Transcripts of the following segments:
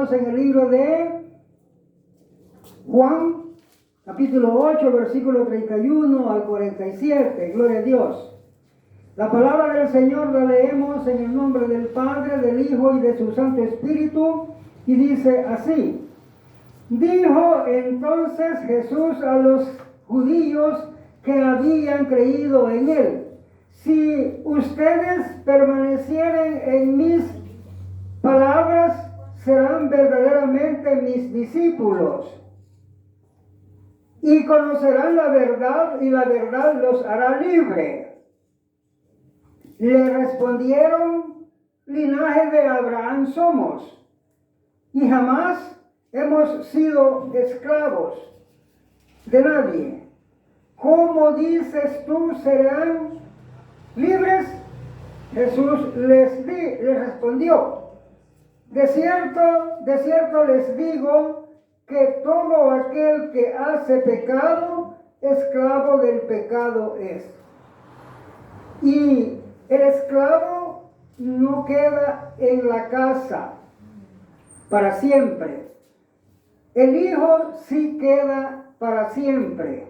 hermanos, en el libro de Juan, capítulo 8, versículo 31 al 47. Gloria a Dios. La palabra del Señor la leemos en el nombre del Padre, del Hijo y de su Santo Espíritu, y dice así: Dijo entonces Jesús a los judíos que habían creído en él: si ustedes permanecieren en mis palabras, serán verdaderamente mis discípulos y conocerán la verdad, y la verdad los hará libre. Le respondieron: linaje de Abraham somos, y jamás hemos sido esclavos de nadie. ¿Cómo dices tú serán libres? Jesús les respondió: de cierto les digo que todo aquel que hace pecado, esclavo del pecado es. Y el esclavo no queda en la casa para siempre. El Hijo sí queda para siempre.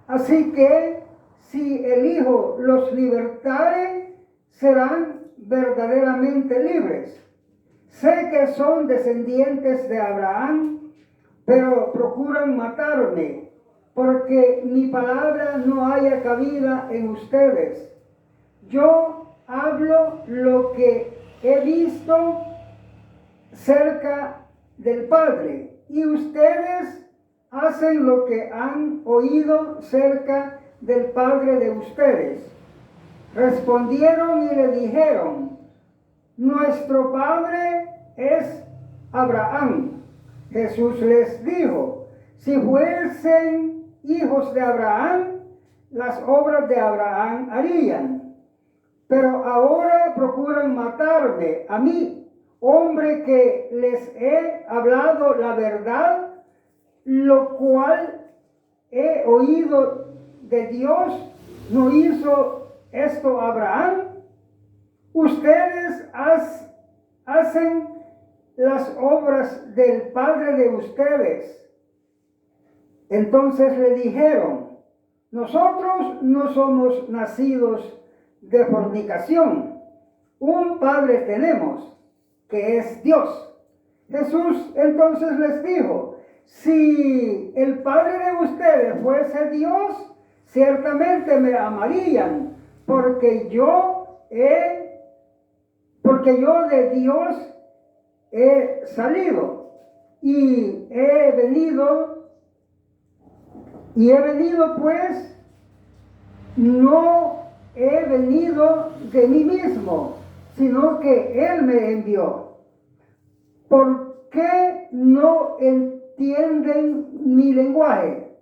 Así que si el Hijo los libertare, serán verdaderamente libres. Sé que son descendientes de Abraham, pero procuran matarme, porque mi palabra no haya cabida en ustedes. Yo hablo lo que he visto cerca del Padre, y ustedes hacen lo que han oído cerca del Padre de ustedes. Respondieron y le dijeron: nuestro Padre es Abraham. Jesús les dijo: si fuesen hijos de Abraham, las obras de Abraham harían. Pero ahora procuran matarme a mí, hombre que les he hablado la verdad, lo cual he oído de Dios. ¿No hizo esto Abraham? Ustedes hacen las obras del padre de ustedes. Entonces le dijeron: nosotros no somos nacidos de fornicación. Un padre tenemos, que es Dios. Jesús entonces les dijo: si el padre de ustedes fuese Dios, ciertamente me amarían, porque yo de Dios he salido y he venido pues no he venido de mí mismo, sino que Él me envió. ¿Por qué no entienden mi lenguaje?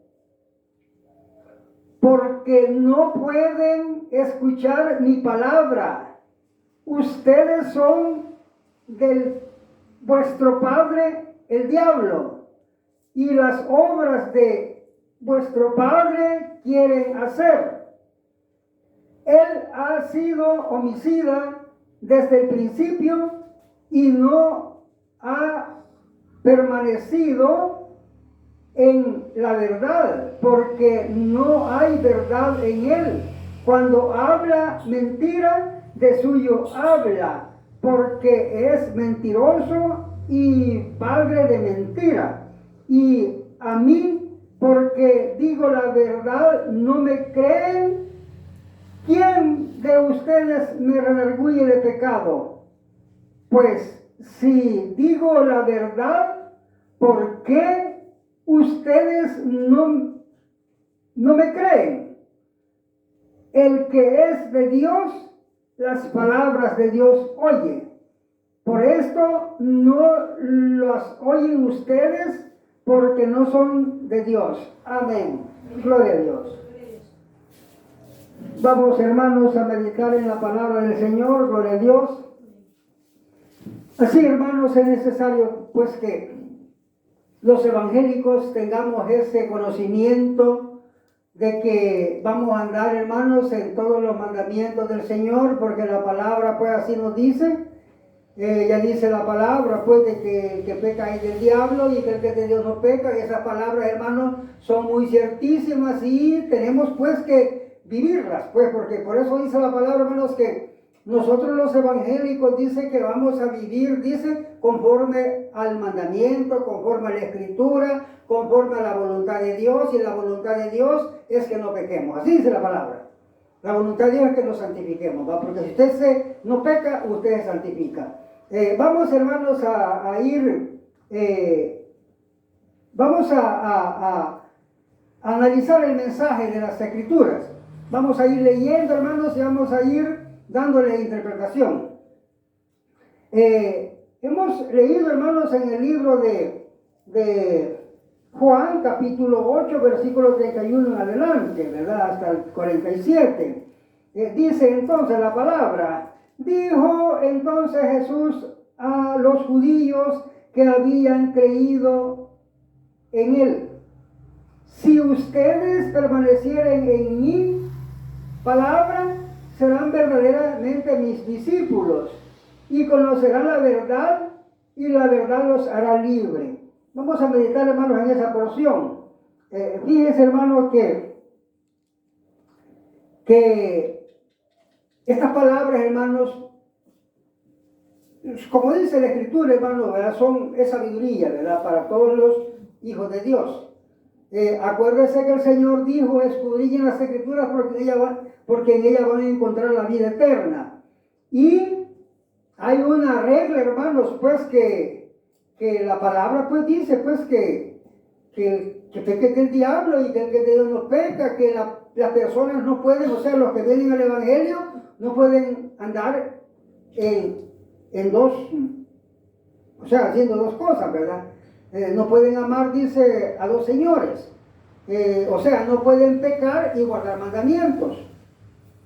Porque no pueden escuchar mi palabra. Ustedes son de vuestro padre el diablo, y las obras de vuestro padre quieren hacer. Él ha sido homicida desde el principio y no ha permanecido en la verdad, porque no hay verdad en él. Cuando habla mentira, de suyo habla, porque es mentiroso y padre de mentira. Y a mí, porque digo la verdad, no me creen. ¿Quién de ustedes me redarguye de pecado? Pues si digo la verdad, ¿por qué ustedes no me creen? El que es de Dios, las palabras de Dios oye. Por esto no las oyen ustedes, porque no son de Dios. Amén. Gloria a Dios. Vamos, hermanos, a meditar en la palabra del Señor. Gloria a Dios. Así, hermanos, es necesario pues que los evangélicos tengamos ese conocimiento de que vamos a andar, hermanos, en todos los mandamientos del Señor, porque la palabra pues así nos dice. Ya dice la palabra, pues, de que el que peca es del diablo y que el que es de Dios no peca. Y esas palabras, hermanos, son muy ciertísimas y tenemos, pues, que vivirlas, pues, porque por eso dice la palabra, hermanos, que nosotros los evangélicos dice que vamos a vivir, dice, conforme al mandamiento, conforme a la escritura, conforme a la voluntad de Dios. Y la voluntad de Dios es que no pequemos. Así dice la palabra. La voluntad de Dios es que nos santifiquemos, ¿va? Porque si usted no peca, usted se santifica. Vamos, hermanos, a ir, vamos a analizar el mensaje de las Escrituras. Vamos a ir leyendo, hermanos, y vamos a ir dándole interpretación. Hemos leído, hermanos, en el libro de Juan, capítulo 8, versículo 31 en adelante, ¿verdad? Hasta el 47. Dice entonces la palabra: dijo entonces Jesús a los judíos que habían creído en él: si ustedes permanecieren en mi palabra, serán verdaderamente mis discípulos y conocerán la verdad, y la verdad los hará libre. Vamos a meditar, hermanos, en esa porción. Fíjense, hermanos, que estas palabras, hermanos, como dice la Escritura, hermanos, ¿verdad? Es sabiduría, ¿verdad?, para todos los hijos de Dios. Acuérdense que el Señor dijo: escudriñen las Escrituras porque en ella van a encontrar la vida eterna. Y hay una regla, hermanos, pues que la palabra pues dice pues que peque del diablo y que el que de Dios no peca, que las personas no pueden, o sea, los que vienen al Evangelio no pueden andar en dos, o sea, haciendo dos cosas, ¿verdad? No pueden amar, dice, a dos señores. O sea, no pueden pecar y guardar mandamientos.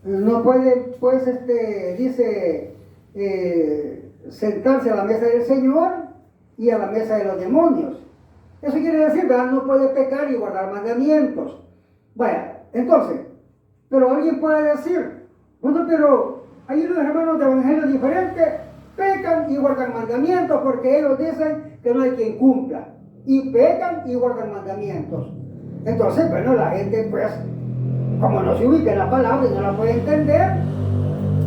No pueden, pues, dice, sentarse a la mesa del Señor y a la mesa de los demonios. Eso quiere decir, ¿verdad? No puede pecar y guardar mandamientos. Vaya, entonces, pero alguien puede decir: bueno, pero hay unos hermanos de evangelio diferentes, pecan y guardan mandamientos, porque ellos dicen que no hay quien cumpla, y pecan y guardan mandamientos. Entonces, bueno, la gente, pues, como no se ubica en la palabra y no la puede entender,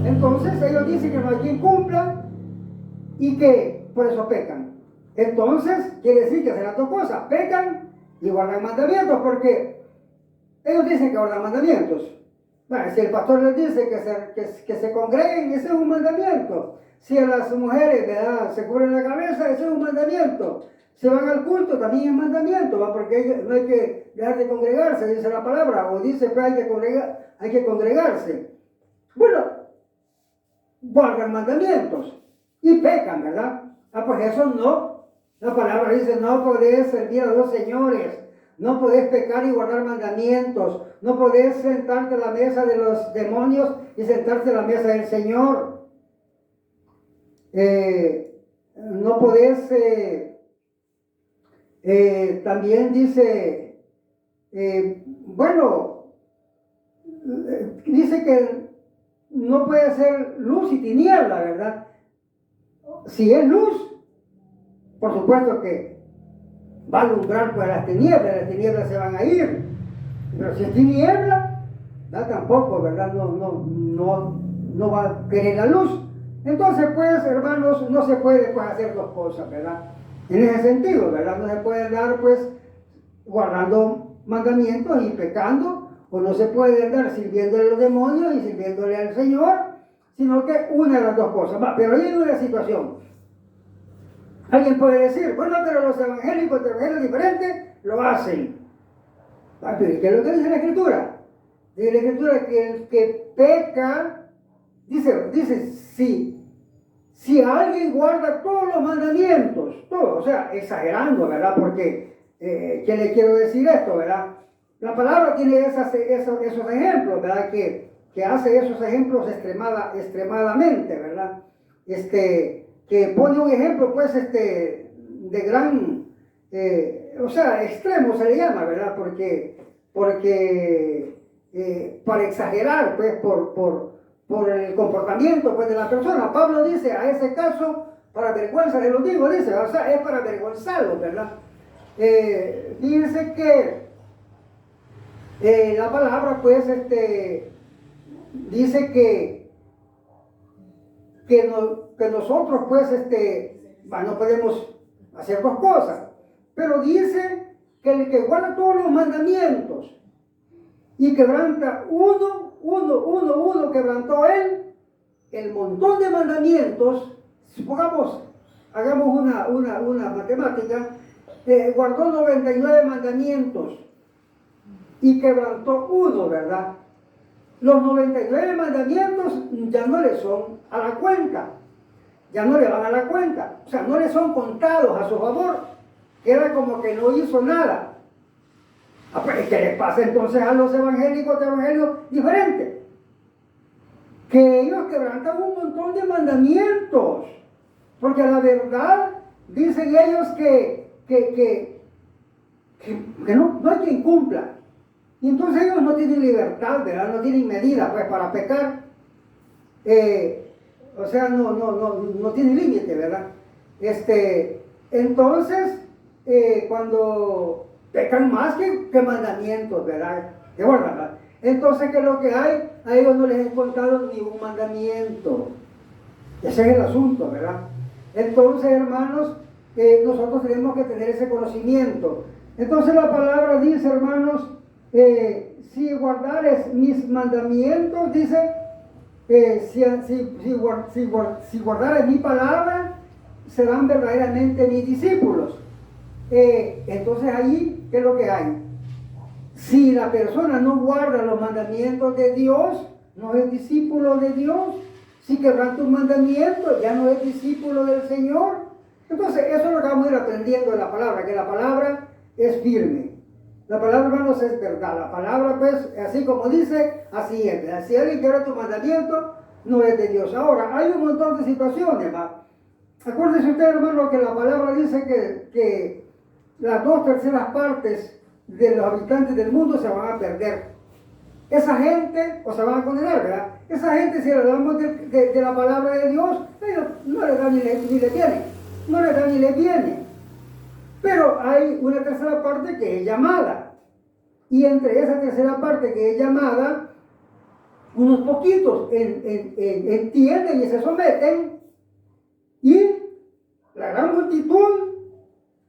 entonces ellos dicen que no hay quien cumpla y que por eso pecan. Entonces, quiere decir que hacen las dos cosas: pecan y guardan mandamientos, porque ellos dicen que guardan mandamientos. Bueno, si el pastor les dice que se congreguen, ese es un mandamiento. Si a las mujeres, ¿verdad?, se cubren la cabeza, ese es un mandamiento. Si van al culto, también es mandamiento, ¿va? Porque no hay que dejar de congregarse, dice la palabra, o dice que hay que congregarse. Bueno, guardan mandamientos y pecan, ¿verdad? Pues eso no. La palabra dice: no podés servir a dos señores, no podés pecar y guardar mandamientos, no podés sentarte a la mesa de los demonios y sentarte a la mesa del Señor. No podés, también dice, dice que no puede ser luz y tiniebla, ¿verdad? Si es luz, por supuesto que va a alumbrar pues las tinieblas se van a ir. Pero si es tiniebla, tampoco, ¿verdad? No va a querer la luz. Entonces, pues, hermanos, no se puede pues hacer dos cosas, ¿verdad? En ese sentido, ¿verdad? No se puede dar pues guardando mandamientos y pecando, o no se puede dar sirviéndole a los demonios y sirviéndole al Señor, sino que una de las dos cosas. Pero hay una situación. Alguien puede decir: bueno, pero los evangélicos de evangelios diferentes lo hacen. Pero ¿qué es lo que dice la Escritura? Dice la Escritura que el que peca, dice si alguien guarda todos los mandamientos, todos, o sea, exagerando, ¿verdad? Porque, ¿qué le quiero decir esto, verdad? La palabra tiene esos ejemplos, ¿verdad? Que hace esos ejemplos extremadamente, ¿verdad? Que pone un ejemplo, pues, de gran, o sea, extremo se le llama, ¿verdad? Porque para exagerar, pues, por el comportamiento, pues, de la persona. Pablo dice: a ese caso para vergüenza de los digo, dice, o sea, es para avergonzarlos, ¿verdad? Fíjense que la palabra, pues, dice que nosotros, pues, no podemos hacer dos cosas, pero dice que el que guarda todos los mandamientos y quebranta uno, quebrantó él, el montón de mandamientos. Supongamos, hagamos una matemática, guardó 99 mandamientos y quebrantó uno, ¿verdad? Los 99 mandamientos ya no le son a la cuenta, ya no le van a la cuenta, o sea, no le son contados a su favor, queda como que no hizo nada. ¿Qué les pasa entonces a los evangélicos de evangelio diferente? Que ellos quebrantan un montón de mandamientos, porque la verdad dicen ellos que no hay quien cumpla. Y entonces ellos no tienen libertad, ¿verdad? No tienen medida, pues, para pecar. O sea, no tienen límite, ¿verdad? Entonces, cuando pecan más que mandamientos, ¿verdad? Que guardan. Entonces, ¿qué es lo que hay? A ellos no les he contado ningún mandamiento. Ese es el asunto, ¿verdad? Entonces, hermanos, nosotros tenemos que tener ese conocimiento. Entonces, la palabra dice, hermanos, si guardares mis mandamientos, dice, si guardares mi palabra, serán verdaderamente mis discípulos. Entonces, ahí, ¿qué es lo que hay? Si la persona no guarda los mandamientos de Dios, no es discípulo de Dios. Si quebranta un mandamiento, ya no es discípulo del Señor. Entonces, eso es lo que vamos a ir aprendiendo de la palabra, que la palabra es firme. La palabra, hermanos, es verdad. La palabra, pues, así como dice, así es. Si alguien quebra tu mandamiento, no es de Dios. Ahora, hay un montón de situaciones, ¿va? Acuérdense ustedes, hermano, que la palabra dice que las 2/3 partes de los habitantes del mundo se van a perder. Esa gente, o se van a condenar, ¿verdad? Esa gente, si le hablamos de la palabra de Dios, ellos no le dan ni le viene. No le dan ni le viene. Pero hay una 1/3 parte que es llamada. Y entre esa 1/3 parte que es llamada, unos poquitos entienden y se someten. Y la gran multitud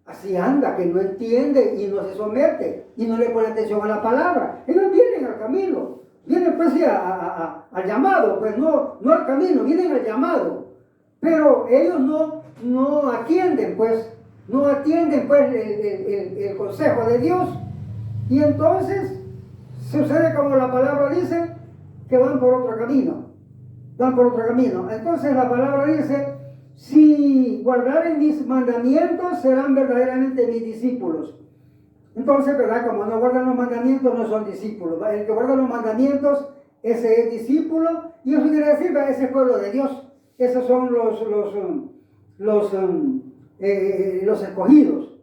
así anda, que no entiende y no se somete y no le pone atención a la palabra. Ellos vienen al camino, vienen pues al llamado, pues no al camino, vienen al llamado. Pero ellos no atienden pues el consejo de Dios. Y entonces sucede como la palabra dice, que van por otro camino. Entonces la palabra dice, si guardaren mis mandamientos, serán verdaderamente mis discípulos. Entonces, ¿verdad? Como no guardan los mandamientos, no son discípulos. El que guarda los mandamientos, ese es discípulo. Y eso quiere decir, ¿verdad? Ese es pueblo de Dios. Esos son los escogidos.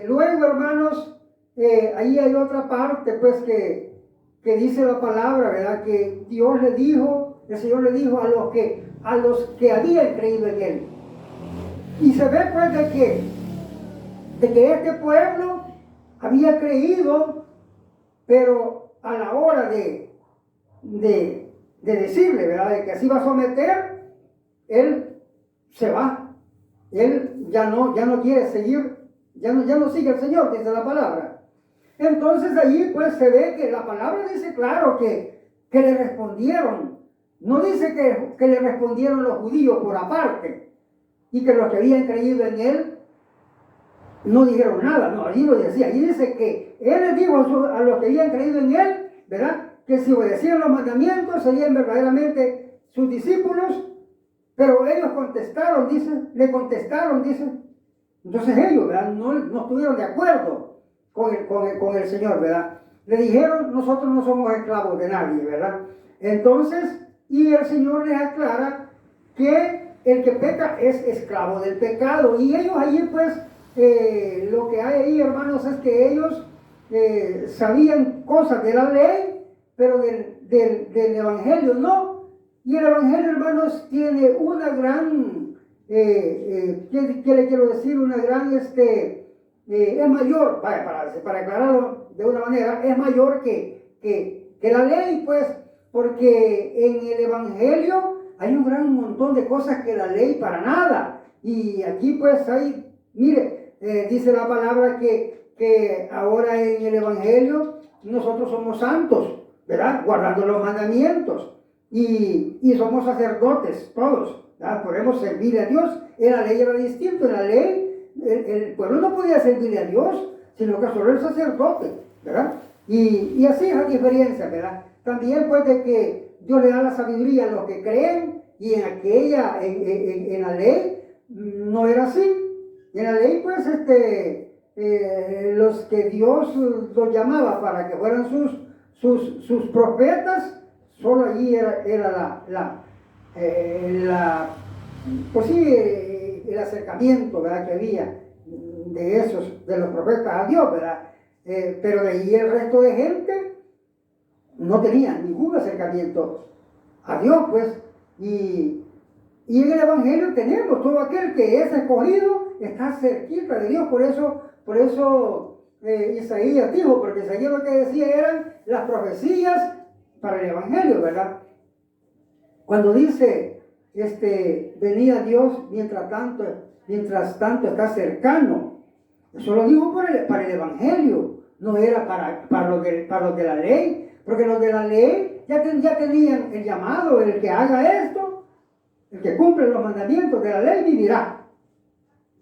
Luego, hermanos, ahí hay otra parte, pues, que dice la palabra, ¿verdad? Que el Señor le dijo a los que habían creído en Él. Y se ve, pues, de que este pueblo había creído, pero a la hora de decirle, ¿verdad?, de que así va a someter, él se va. Él ya no quiere seguir, ya no sigue al Señor, dice la palabra. Entonces allí pues se ve que la palabra dice claro que le respondieron. No dice que le respondieron los judíos por aparte y que los que habían creído en él no dijeron nada. No, allí lo decía. Allí dice que él les dijo a los que habían creído en él, ¿verdad?, que si obedecían los mandamientos serían verdaderamente sus discípulos. Pero ellos le contestaron, dice. Entonces ellos, ¿verdad?, no estuvieron de acuerdo con el Señor, ¿verdad? Le dijeron, nosotros no somos esclavos de nadie, ¿verdad? Entonces, y el Señor les aclara que el que peca es esclavo del pecado. Y ellos allí, pues, lo que hay ahí, hermanos, es que ellos sabían cosas de la ley, pero del evangelio no. Y el evangelio, hermanos, tiene una gran ¿qué le quiero decir? Una gran, es mayor, para aclararlo de una manera, es mayor que la ley, pues, porque en el Evangelio hay un gran montón de cosas que la ley para nada. Y aquí pues hay, mire, dice la palabra que ahora en el Evangelio nosotros somos santos, ¿verdad? Guardando los mandamientos. Y somos sacerdotes, todos, ¿verdad? Podemos servirle a Dios. En la ley era distinto, en la ley el pueblo no podía servirle a Dios, sino que solo el sacerdote, ¿verdad? Y así es la diferencia, ¿verdad? También pues de que Dios le da la sabiduría a los que creen, y en la ley no era así. En la ley pues los que Dios los llamaba para que fueran sus profetas, solo allí era pues sí, el acercamiento, ¿verdad?, que había de los profetas a Dios, ¿verdad? Pero de ahí el resto de gente no tenía ningún acercamiento a Dios, pues. Y en el Evangelio tenemos todo aquel que es escogido, está cerquita de Dios. Por eso Isaías dijo, porque Isaías lo que decía eran las profecías para el Evangelio, ¿verdad? Cuando dice, venía Dios mientras tanto está cercano. Eso lo dijo para el Evangelio, no era para los de la ley, porque los de la ley ya tenían el llamado: el que haga esto, el que cumple los mandamientos de la ley vivirá.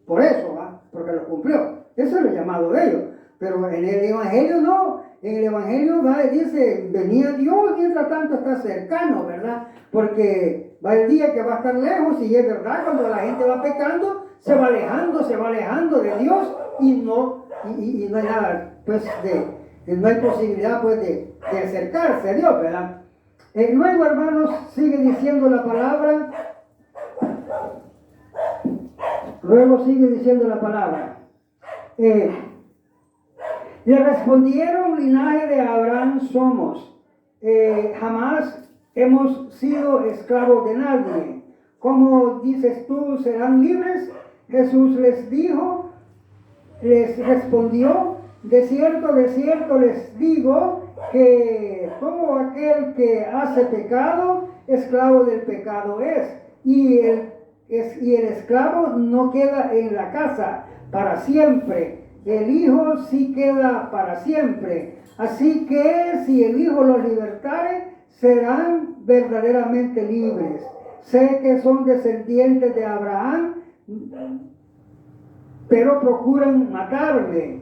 Por eso, ¿va? Porque lo cumplió. Eso es el llamado de ellos. Pero en el Evangelio no. En el Evangelio dice, venía Dios mientras tanto está cercano, ¿verdad? Porque va el día que va a estar lejos, y es verdad, cuando la gente va pecando, se va alejando de Dios, y no hay nada, pues, no hay posibilidad, pues, de acercarse a Dios, ¿verdad? Luego, hermanos, sigue diciendo la palabra. Le respondieron: linaje de Abraham somos, jamás hemos sido esclavos de nadie. ¿Cómo dices tú, serán libres? Jesús les respondió: de cierto les digo que todo aquel que hace pecado, esclavo del pecado es. Y el esclavo no queda en la casa para siempre. El Hijo sí queda para siempre. Así que si el Hijo los libertare, serán verdaderamente libres. Sé que son descendientes de Abraham, pero procuran matarme,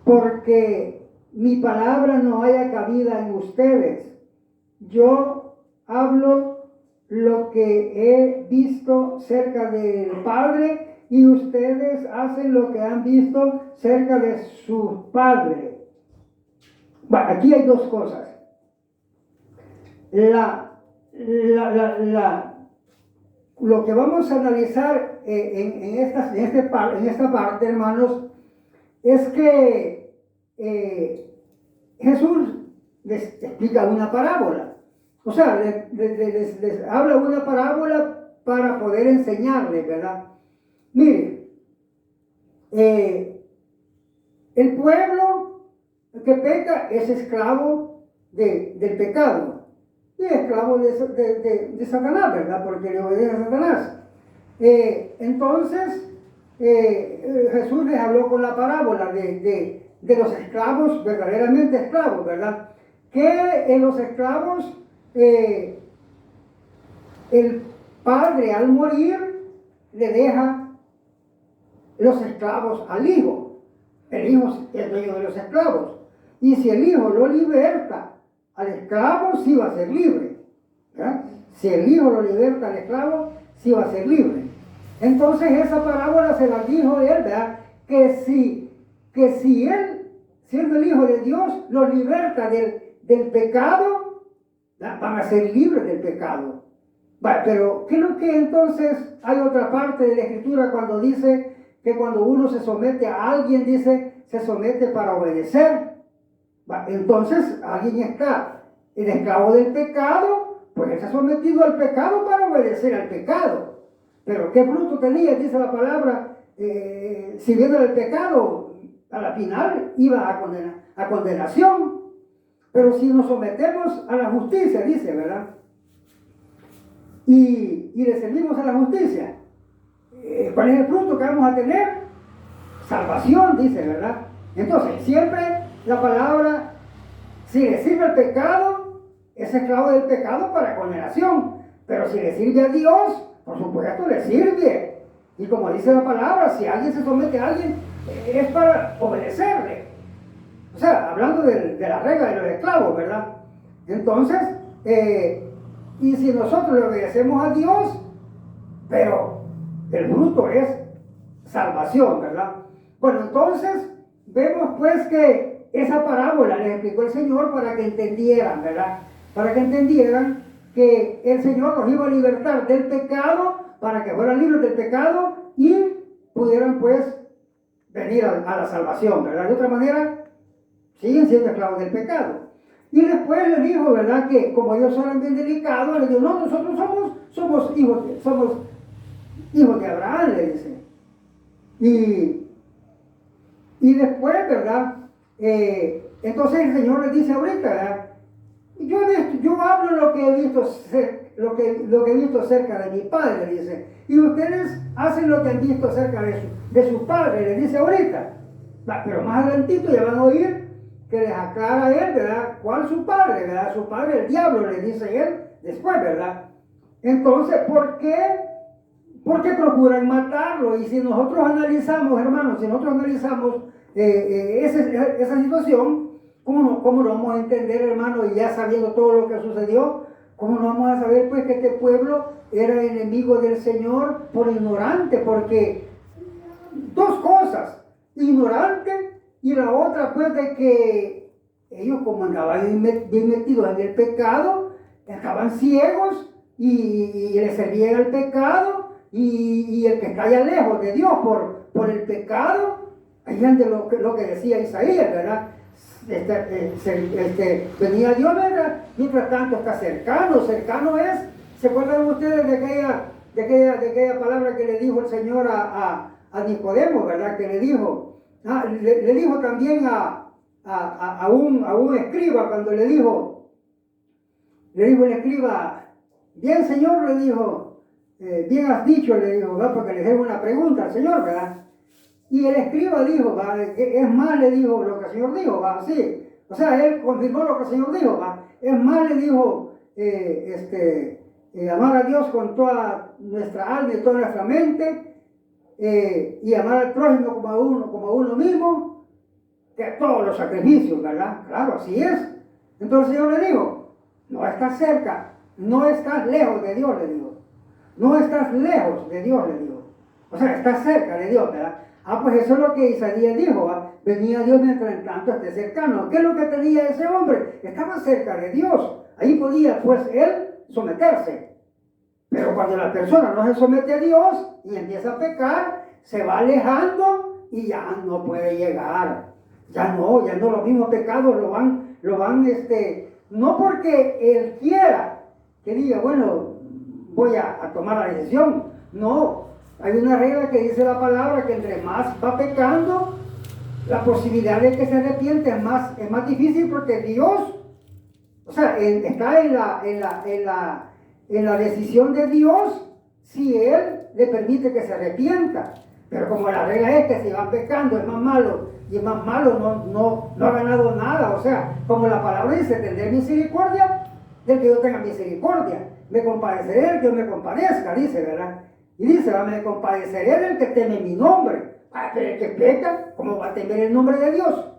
porque mi palabra no haya cabida en ustedes. Yo hablo lo que he visto cerca del Padre, y ustedes hacen lo que han visto cerca de su padre. Bueno, aquí hay dos cosas. Lo que vamos a analizar en esta parte, hermanos, es que Jesús les explica una parábola. O sea, les habla una parábola para poder enseñarles, ¿verdad? Mire, el pueblo que peca es esclavo del pecado, y esclavo de Satanás, ¿verdad? Porque le obedece a Satanás. Entonces, Jesús les habló con la parábola de los esclavos, verdaderamente esclavos, ¿verdad? Que en los esclavos, el padre al morir le deja los esclavos al hijo. El hijo es dueño de los esclavos, y si el hijo lo liberta al esclavo, sí va a ser libre, ¿verdad? Si el hijo lo liberta al esclavo, sí va a ser libre. Entonces esa parábola se la dijo él, ¿verdad? Que si él, siendo el Hijo de Dios, los liberta del pecado, ¿verdad?, van a ser libres del pecado. Vale, pero ¿qué es lo que entonces hay otra parte de la Escritura cuando dice que cuando uno se somete a alguien, dice, se somete para obedecer? Vale, entonces alguien está el esclavo del pecado, pues él se ha sometido al pecado para obedecer al pecado. Pero ¿qué fruto tenía? Dice la palabra, si viene el pecado, a la final iba a condenación. Pero si nos sometemos a la justicia, dice, ¿verdad? Y le servimos a la justicia, ¿cuál es el fruto que vamos a tener? Salvación, dice, ¿verdad? Entonces, siempre la palabra, si le sirve el pecado, es esclavo del pecado para condenación. Pero si le sirve a Dios, por supuesto le sirve. Y como dice la palabra, si alguien se somete a alguien, es para obedecerle. O sea, hablando de la regla de los esclavos, ¿verdad? Entonces, y si nosotros le obedecemos a Dios, pero el fruto es salvación, ¿verdad? Bueno, entonces vemos pues que esa parábola les explicó el Señor para que entendieran, ¿verdad? Para que entendieran que el Señor los iba a libertar del pecado, para que fueran libres del pecado y pudieran pues venir a la salvación, ¿verdad? De otra manera, siguen siendo esclavos del pecado. Y después le dijo, ¿verdad? Que como ellos eran bien delicados, le dijo, no, nosotros somos hijos de Abraham, le dice. Y después, ¿verdad? Entonces el Señor le dice ahorita, ¿verdad? Yo hablo lo que he visto lo que he visto cerca de mi padre, dice. Y ustedes hacen lo que han visto cerca de su padre, le dice ahorita. Pero más adelantito ya van a oír que les aclara él, ¿verdad? ¿Cuál su padre, verdad? Su padre, el diablo, le dice él después, ¿verdad? Entonces, ¿por qué? Porque procuran matarlo. Y si nosotros analizamos, hermanos, si nosotros analizamos esa situación, ¿cómo lo vamos a entender, hermano? Y ya sabiendo todo lo que sucedió, ¿cómo no vamos a saber, pues, que este pueblo era enemigo del Señor por ignorante? Porque dos cosas, ignorante, y la otra, pues, de que ellos, como andaban bien metidos en el pecado, estaban ciegos y les servían el pecado, y el que está allá lejos de Dios por el pecado, ahí ande lo que decía Isaías, ¿verdad? Venía Dios, ¿verdad? Mientras tanto está cercano es. ¿Se acuerdan ustedes de aquella palabra que le dijo el Señor a Nicodemo, ¿verdad? Que le dijo, le dijo también a un escriba, cuando le dijo el escriba, bien, Señor, le dijo, bien has dicho, le dijo, ¿verdad? Porque le dejé una pregunta al Señor, ¿verdad? Y el escriba dijo, ¿va? Es más, le dijo lo que el Señor dijo, ¿va? Sí. O sea, él confirmó lo que el Señor dijo, ¿va? Es más, le dijo, amar a Dios con toda nuestra alma y toda nuestra mente, y amar al prójimo como a uno mismo, que todos los sacrificios, ¿verdad? Claro, así es. Entonces el Señor le dijo, no estás cerca, no estás lejos de Dios, le digo. No estás lejos de Dios, le digo. O sea, estás cerca de Dios, ¿verdad? Pues eso es lo que Isaías dijo, ¿va? Venía Dios mientras en tanto esté cercano. ¿Qué es lo que tenía ese hombre? Estaba cerca de Dios. Ahí podía, pues, él someterse. Pero cuando la persona no se somete a Dios y empieza a pecar, se va alejando y ya no puede llegar. Ya no los mismos pecados lo van, no porque él quiera, que diga, bueno, voy a tomar la decisión. No. Hay una regla que dice la palabra que entre más va pecando, la posibilidad de que se arrepiente es más difícil, porque Dios, o sea, está en la decisión de Dios si Él le permite que se arrepienta. Pero como la regla es que si va pecando es más malo, y es más malo no ha ganado nada. O sea, como la palabra dice, tendré misericordia del que yo tenga misericordia. Me compadeceré del que yo me compadezca, dice, ¿verdad? Y dice, me compadeceré del que teme mi nombre. Pero el que peca, ¿cómo va a temer el nombre de Dios?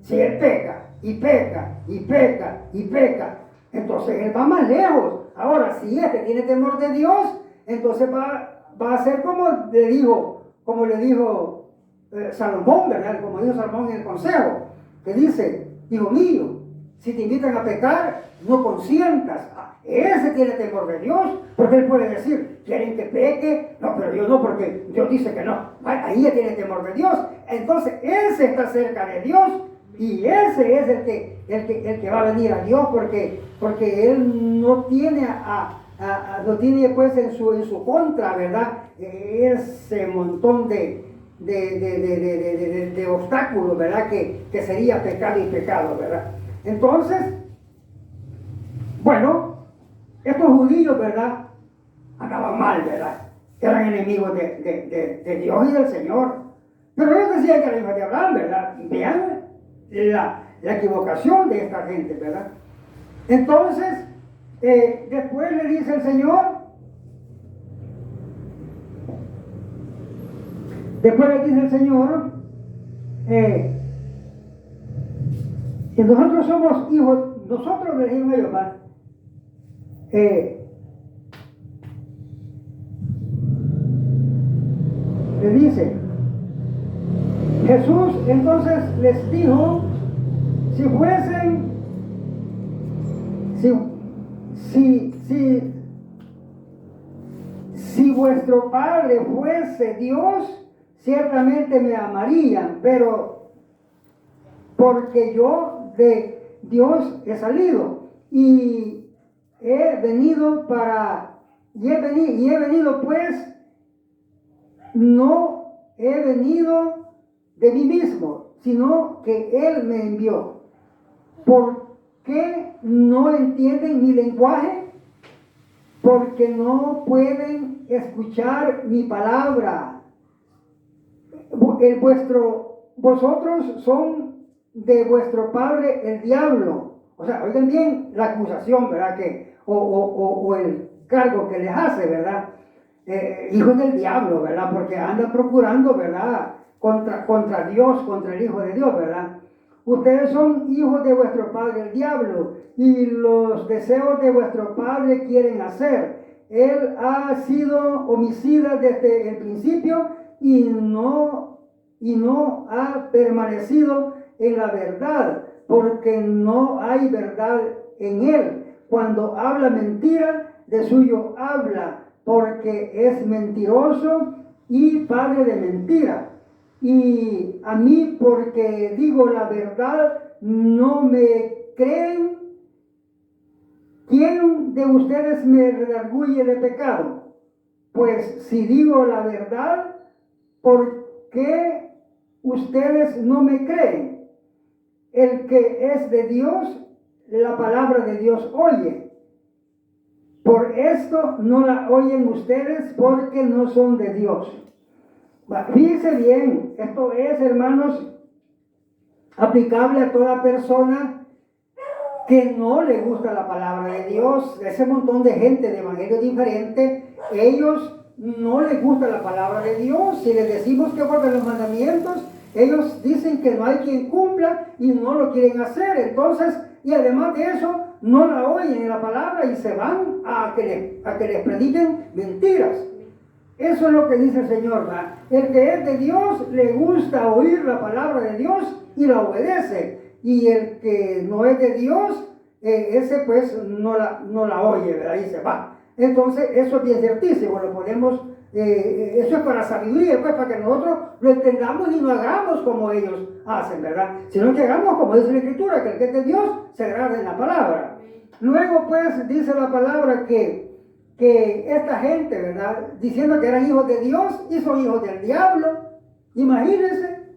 Si él peca, y peca, y peca, y peca, entonces él va más lejos. Ahora, si este tiene temor de Dios, entonces va a ser como le dijo Salomón, ¿verdad? Como dijo Salomón en el consejo, que dice, hijo mío, si te invitan a pecar, no consientas. Ese tiene temor de Dios, porque él puede decir, ¿quieren que peque? No, pero yo no, porque Dios dice que no. Ahí ya tiene temor de Dios. Entonces, ese está cerca de Dios, y ese es el que va a venir a Dios, porque él no tiene no tiene pues en su contra, ¿verdad? ese montón de obstáculos, ¿verdad? Que sería pecado y pecado, ¿verdad? Entonces, bueno, estos judíos, ¿verdad? Andaban mal, ¿verdad? Eran enemigos de Dios y del Señor. Pero ellos decían que eran hijos de Abraham, ¿verdad? Vean la equivocación de esta gente, ¿verdad? Entonces, después le dice el Señor, que nosotros somos hijos, nosotros le dijimos a ellos, ¿verdad? Le dice, Jesús entonces les dijo, si fuesen, si vuestro Padre fuese Dios, ciertamente me amarían, pero porque yo de Dios he salido y he venido pues, no he venido de mí mismo, sino que Él me envió. ¿Por qué no entienden mi lenguaje? Porque no pueden escuchar mi palabra. Vosotros son de vuestro padre el diablo. O sea, oigan bien la acusación, ¿verdad? O el cargo que les hace, ¿verdad? Hijos del diablo, ¿verdad? Porque andan procurando, ¿verdad? Contra Dios, contra el Hijo de Dios, ¿verdad? Ustedes son hijos de vuestro padre el diablo y los deseos de vuestro padre quieren hacer. Él ha sido homicida desde el principio y no ha permanecido en la verdad, porque no hay verdad en él. Cuando habla mentira, de suyo habla, porque es mentiroso y padre de mentira. Y a mí, porque digo la verdad, no me creen. ¿Quién de ustedes me redarguye de pecado? Pues si digo la verdad, ¿por qué ustedes no me creen? El que es de Dios, la palabra de Dios oye. Por esto no la oyen ustedes, porque no son de Dios. Fíjense bien, esto es, hermanos, aplicable a toda persona que no le gusta la palabra de Dios. Ese montón de gente de evangelio diferente, ellos no les gusta la palabra de Dios. Si les decimos que guarden los mandamientos, ellos dicen que no hay quien cumpla y no lo quieren hacer. Entonces, y además de eso, no la oyen en la palabra y se van a que les prediquen mentiras. Eso es lo que dice el Señor, ¿verdad? El que es de Dios le gusta oír la palabra de Dios y la obedece. Y el que no es de Dios, ese pues no la oye, ¿verdad? Y se va. Entonces, eso es bien ciertísimo. Lo podemos, eso es para sabiduría, pues, para que nosotros lo entendamos y no hagamos como ellos hacen, ¿verdad? Sino que hagamos como dice la Escritura, que el que es de Dios se agrada en la palabra. Luego, pues, dice la palabra que esta gente, ¿verdad? Diciendo que eran hijos de Dios y son hijos del diablo. Imagínense,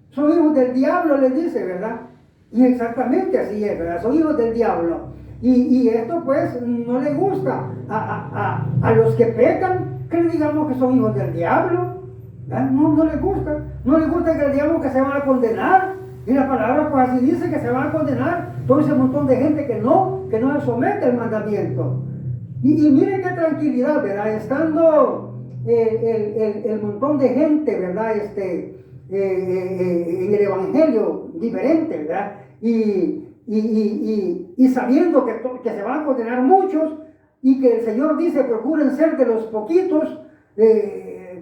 son hijos del diablo, les dice, ¿verdad? Y exactamente así es, ¿verdad? Son hijos del diablo. Y esto pues no le gusta a los que pecan, que le digamos que son hijos del diablo. ¿Verdad? No les gusta. No les gusta que le digamos que se van a condenar. Y la palabra pues así dice que se van a condenar todo ese montón de gente que no se somete al mandamiento. Y miren qué tranquilidad, ¿verdad? Estando el montón de gente, ¿verdad? En el evangelio diferente, ¿verdad? Y sabiendo que se van a condenar muchos y que el Señor dice, procuren ser de los poquitos,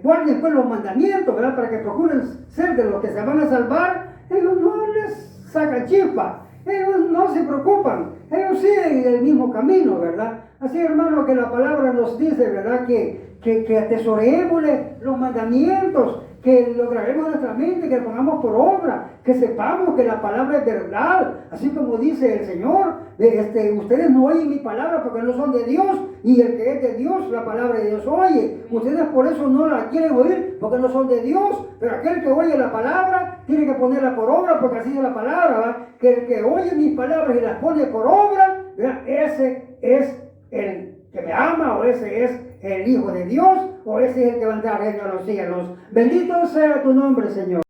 guarden pues los mandamientos, ¿verdad? Para que procuren ser de los que se van a salvar. Ellos no les sacan chispa, ellos no se preocupan, ellos siguen el mismo camino, ¿verdad? Así, hermano, que la palabra nos dice, ¿verdad? Que atesorémosle los mandamientos, que lo grabemos en nuestra mente, que lo pongamos por obra, que sepamos que la palabra es verdad, así como dice el Señor, ustedes no oyen mi palabra porque no son de Dios, y el que es de Dios, la palabra de Dios oye. Ustedes por eso no la quieren oír porque no son de Dios, pero aquel que oye la palabra tiene que ponerla por obra, porque así es la palabra, ¿verdad? Que el que oye mis palabras y las pone por obra, ¿verdad? Ese es el que me ama, o ese es el Hijo de Dios, o ese es el que va a entrar al reino de los cielos. Bendito sea tu nombre, Señor.